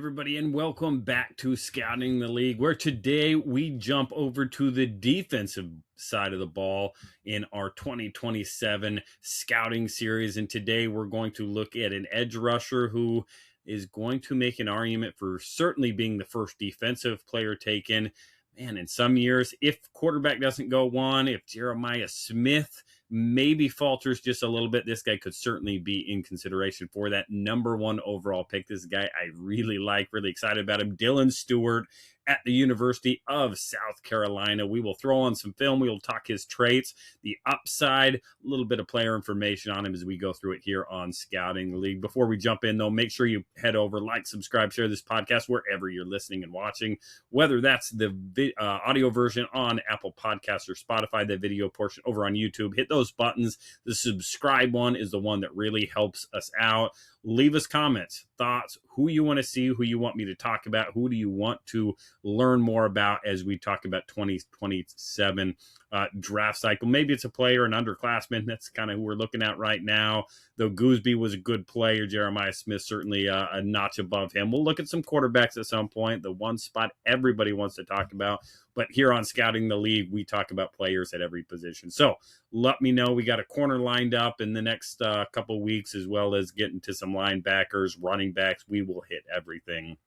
everybody, and welcome back to Scouting the League, where today we jump over to the defensive side of the ball in our 2027 scouting series. And today we're going to look at an edge rusher who is going to make an argument for certainly being the first defensive player taken. Man, in some years, if quarterback doesn't go one, if Jeremiah Smith maybe falters just a little bit, this guy could certainly be in consideration for that number one overall pick. This guy I really like, really excited about him. Dylan Stewart at the University of South Carolina. We will throw on some film. We will talk his traits, the upside, a little bit of player information on him as we go through it here on Scouting the League. Before we jump in, though, make sure you head over, like, subscribe, share this podcast wherever you're listening and watching, whether that's the audio version on Apple Podcasts or Spotify, the video portion over on YouTube. Hit those buttons. The subscribe one is the one that really helps us out. Leave us comments, thoughts, who you want to see, who you want me to talk about, who do you want to learn more about as we talk about 2027 draft cycle. Maybe it's a player, an underclassman. That's kind of who we're looking at right now. Though Gooseby was a good player, Jeremiah Smith certainly a notch above him. We'll look at some quarterbacks at some point, the one spot everybody wants to talk about. But here on Scouting the League, we talk about players at every position. So let me know. We got a corner lined up in the next couple weeks, as well as getting to some linebackers, running backs. We will hit everything.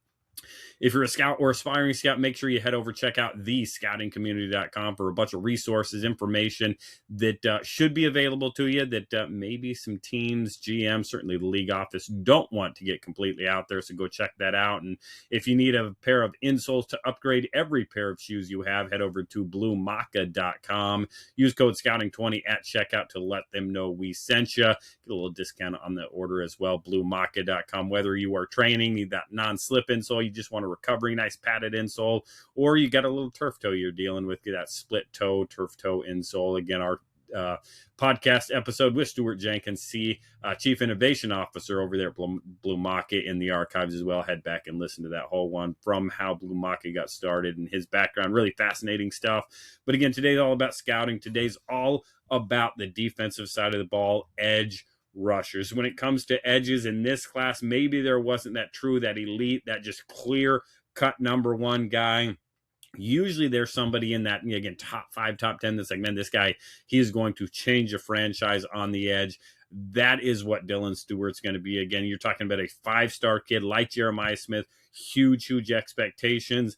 If you're a scout or aspiring scout, make sure you head over, check out thescoutingcommunity.com for a bunch of resources, information that should be available to you that maybe some teams, GM, certainly the league office don't want to get completely out there. So go check that out. And if you need a pair of insoles to upgrade every pair of shoes you have, head over to bluemaca.com. Use code scouting20 at checkout to let them know we sent you. Get a little discount on the order as well. Bluemaca.com. Whether you are training, need that non-slip insole, you just want a recovery, nice padded insole, or you got a little turf toe you're dealing with, get that split toe, turf toe insole. Again, our podcast episode with Stuart Jenkins, Chief Innovation Officer over there at Blue Maca, in the archives as well. Head back and listen to that whole one from how Blue Maca got started and his background. Really fascinating stuff. But again, today's all about scouting. Today's all about the defensive side of the ball, edge rushers. When it comes to edges in this class, maybe there wasn't that elite, that just clear cut number one guy. Usually there's somebody in that, again, top 5, top 10 that's like, man, this guy, he is going to change a franchise on the edge. That is what Dylan Stewart's going to be. Again, you're talking about a 5-star kid like Jeremiah Smith, huge expectations.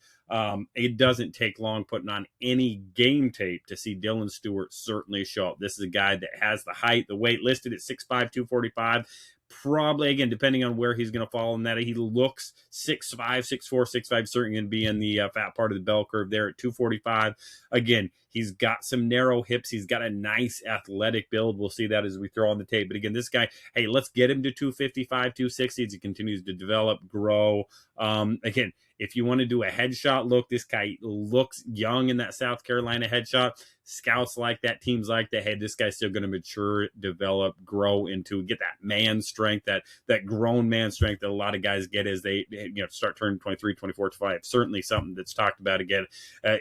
It doesn't take long putting on any game tape to see Dylan Stewart certainly show up. This is a guy that has the height, the weight listed at 6'5", 245. Probably, again, depending on where he's going to fall in that, he looks 6'5", 6'4", 6'5", certainly going to be in the fat part of the bell curve there at 245. Again, he's got some narrow hips. He's got a nice athletic build. We'll see that as we throw on the tape. But again, this guy, hey, let's get him to 255, 260 as he continues to develop, grow. Again, if you want to do a headshot look, this guy looks young in that South Carolina headshot. Scouts like that, teams like that. Hey, this guy's still going to mature, develop, grow into, get that man strength, that grown man strength that a lot of guys get as they start turning 23, 24, 25. Certainly something that's talked about again,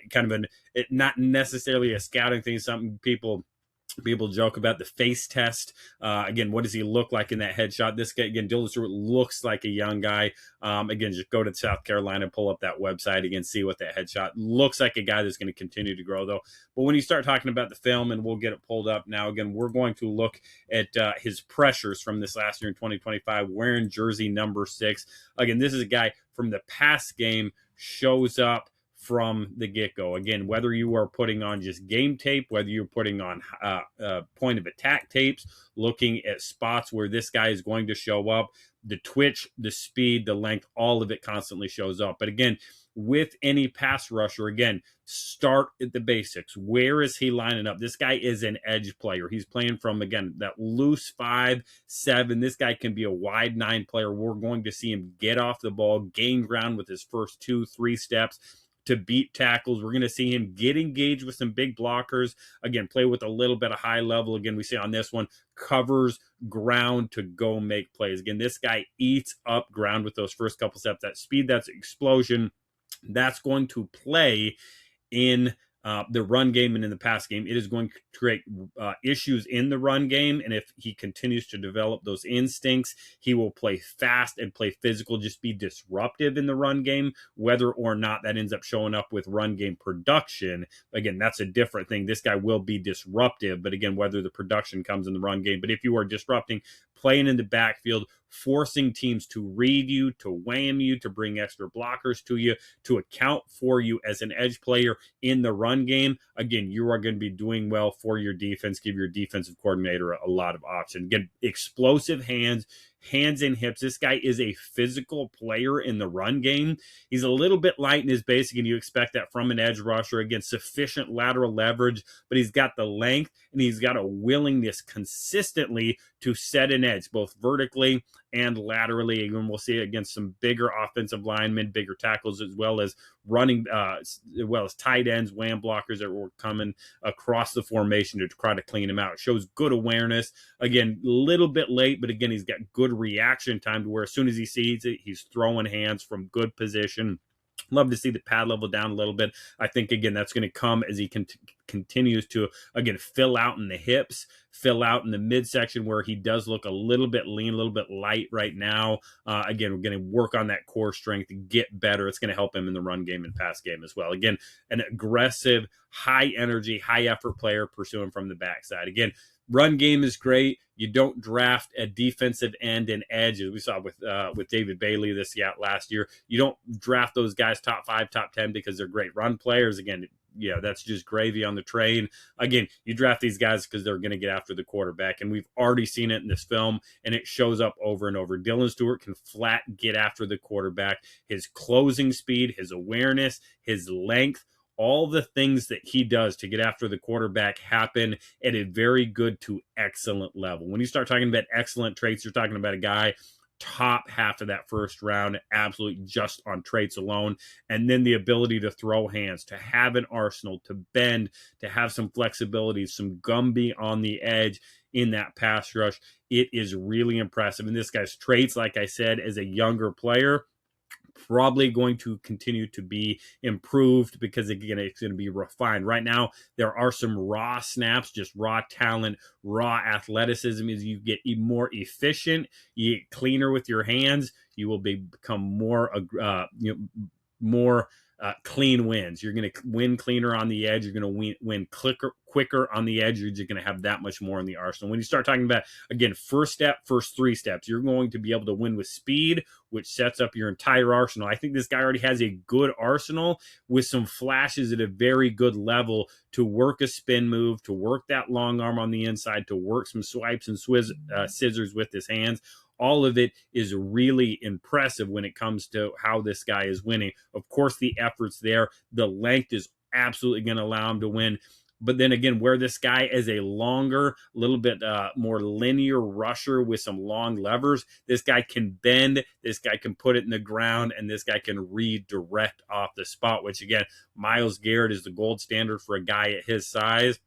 kind of not necessarily a scouting thing, something people joke about, the face test. Again, what does he look like in that headshot? This guy, again, Dylan Stewart looks like a young guy. Again, just go to South Carolina, pull up that website again, see what that headshot looks like. A guy that's going to continue to grow, though. But when you start talking about the film, and we'll get it pulled up now, again, we're going to look at his pressures from this last year in 2025, wearing jersey number 6. Again, this is a guy from the past game, shows up from the get-go. Again, whether you are putting on just game tape, whether you're putting on point of attack tapes, looking at spots where this guy is going to show up, the twitch, the speed, the length, all of it constantly shows up. But again, with any pass rusher, again, start at the basics. Where is he lining up? This guy is an edge player. He's playing from, again, that loose 5, 7. This guy can be a wide 9 player. We're going to see him get off the ball, gain ground with his first 2, 3 steps to beat tackles. We're going to see him get engaged with some big blockers. Again, play with a little bit of high level. Again, we see on this one, covers ground to go make plays. Again, this guy eats up ground with those first couple steps. That speed, that's explosion, that's going to play in the run game and in the pass game. It is going to create issues in the run game. And if he continues to develop those instincts, he will play fast and play physical, just be disruptive in the run game, whether or not that ends up showing up with run game production. Again, that's a different thing. This guy will be disruptive, but again, whether the production comes in the run game. But if you are disrupting, playing in the backfield, forcing teams to read you, to wham you, to bring extra blockers to you, to account for you as an edge player in the run game, again, you are going to be doing well for your defense. Give your defensive coordinator a lot of options. Again, explosive hands and hips. This guy is a physical player in the run game. He's a little bit light in his basic, and you expect that from an edge rusher. Again, sufficient lateral leverage, but he's got the length and he's got a willingness consistently to set an edge, both vertically and laterally. And we'll see it against some bigger offensive linemen, bigger tackles, as well as running, as well as tight ends, wham blockers that were coming across the formation to try to clean him out. It shows good awareness. Again, a little bit late, but again, he's got good reaction time to where as soon as he sees it, he's throwing hands from good position. Love to see the pad level down a little bit. I think, again, that's going to come as he continues to, again, fill out in the hips, fill out in the midsection where he does look a little bit lean, a little bit light right now. Again, we're going to work on that core strength to get better. It's going to help him in the run game and pass game as well. Again, an aggressive, high energy, high effort player pursuing from the backside. Again, run game is great. You don't draft a defensive end and edge, as we saw with David Bailey last year. You don't draft those guys top 5, top 10 because they're great run players. Again, yeah, that's just gravy on the train. Again, you draft these guys because they're going to get after the quarterback, and we've already seen it in this film, and it shows up over and over. Dylan Stewart can flat get after the quarterback. His closing speed, his awareness, his length, all the things that he does to get after the quarterback happen at a very good to excellent level. When you start talking about excellent traits, you're talking about a guy top half of that first round, absolutely just on traits alone. And then the ability to throw hands, to have an arsenal, to bend, to have some flexibility, some Gumby on the edge in that pass rush. It is really impressive. And this guy's traits, like I said, as a younger player, probably going to continue to be improved because, again, it's going to be refined. Right now, there are some raw snaps, just raw talent, raw athleticism. As you get more efficient, you get cleaner with your hands, you will become more clean wins. You're going to win cleaner on the edge. You're going to win quicker on the edge. You're just going to have that much more in the arsenal. When you start talking about, again, first step, first 3 steps, you're going to be able to win with speed, which sets up your entire arsenal. I think this guy already has a good arsenal with some flashes at a very good level to work a spin move, to work that long arm on the inside, to work some swipes and scissors with his hands. All of it is really impressive when it comes to how this guy is winning. Of course, the effort's there. The length is absolutely going to allow him to win. But then again, where this guy is a longer, little bit more linear rusher with some long levers, this guy can bend, this guy can put it in the ground, and this guy can redirect off the spot, which, again, Myles Garrett is the gold standard for a guy at his size.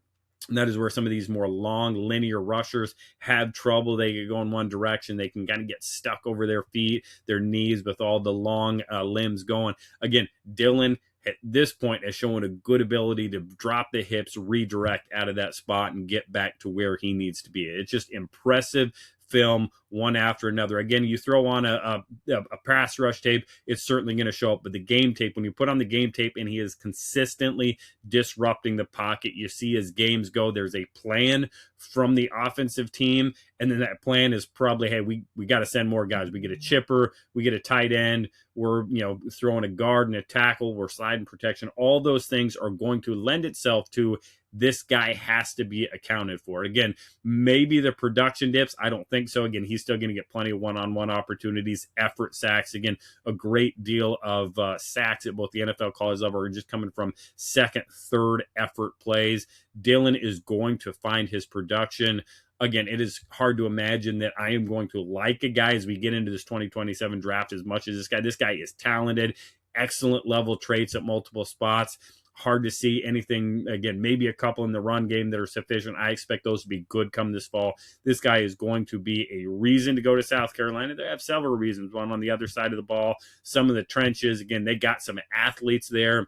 And that is where some of these more long linear rushers have trouble. They can go in one direction. They can kind of get stuck over their feet, their knees with all the long limbs going. Again, Dylan at this point has shown a good ability to drop the hips, redirect out of that spot, and get back to where he needs to be. It's just impressive film one after another. Again, you throw on a pass rush tape, it's certainly going to show up. But the game tape, when you put on the game tape and he is consistently disrupting the pocket, you see as games go, there's a plan from the offensive team. And then that plan is probably, hey, we got to send more guys. We get a chipper, we get a tight end, we're throwing a guard and a tackle, we're sliding protection. All those things are going to lend itself to this guy has to be accounted for. Again, maybe the production dips. I don't think so. Again, he's still going to get plenty of one-on-one opportunities, effort sacks. Again, a great deal of sacks at both the NFL college level are just coming from second, third effort plays. Dylan is going to find his production. Again, it is hard to imagine that I am going to like a guy as we get into this 2027 draft as much as this guy. This guy is talented, excellent level traits at multiple spots. Hard to see anything, again, maybe a couple in the run game that are sufficient. I expect those to be good come this fall. This guy is going to be a reason to go to South Carolina. They have several reasons. One on the other side of the ball, some of the trenches. Again, they got some athletes there.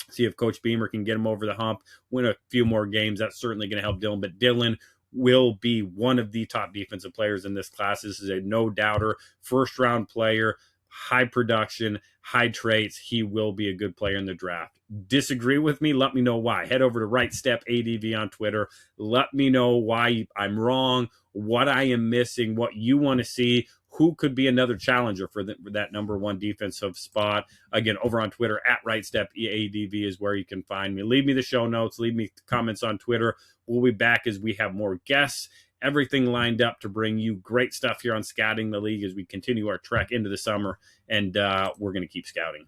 See if Coach Beamer can get him over the hump, win a few more games. That's certainly going to help Dylan. But Dylan will be one of the top defensive players in this class. This is a no-doubter, first-round player, high production, high traits. He will be a good player in the draft. Disagree with me? Let me know why. Head over to Right Step ADV on Twitter. Let me know why I'm wrong, what I am missing, what you want to see. Who could be another challenger for that number one defensive spot? Again, over on Twitter, at RightStepADV is where you can find me. Leave me the show notes. Leave me comments on Twitter. We'll be back as we have more guests. Everything lined up to bring you great stuff here on Scouting the League as we continue our trek into the summer, and we're going to keep scouting.